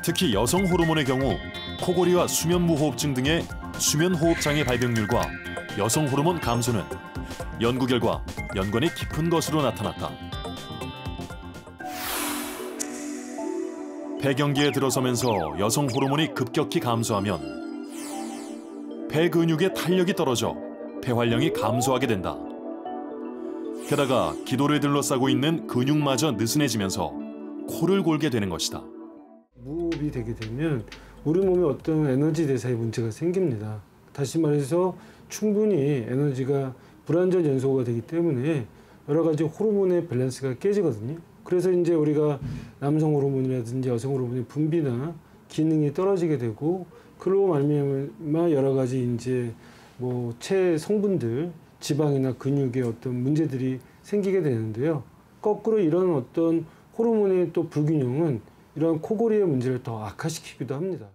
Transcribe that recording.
특히 여성 호르몬의 경우 코골이와 수면무호흡증 등의 수면호흡장애 발병률과 여성 호르몬 감소는 연구 결과 연관이 깊은 것으로 나타났다. 폐경기에 들어서면서 여성 호르몬이 급격히 감소하면 폐 근육의 탄력이 떨어져 폐활량이 감소하게 된다. 게다가 기도를 둘러싸고 있는 근육마저 느슨해지면서 코를 골게 되는 것이다. 무호흡이 되게 되면 우리 몸에 어떤 에너지 대사에 문제가 생깁니다. 다시 말해서 충분히 에너지가 불완전 연소가 되기 때문에 여러 가지 호르몬의 밸런스가 깨지거든요. 그래서 이제 우리가 남성 호르몬이라든지 여성 호르몬의 분비나 기능이 떨어지게 되고 그로 말미암아 여러 가지 이제 뭐 체 성분들, 지방이나 근육에 어떤 문제들이 생기게 되는데요. 거꾸로 이런 어떤 호르몬의 또 불균형은 이러한 코골이의 문제를 더 악화시키기도 합니다.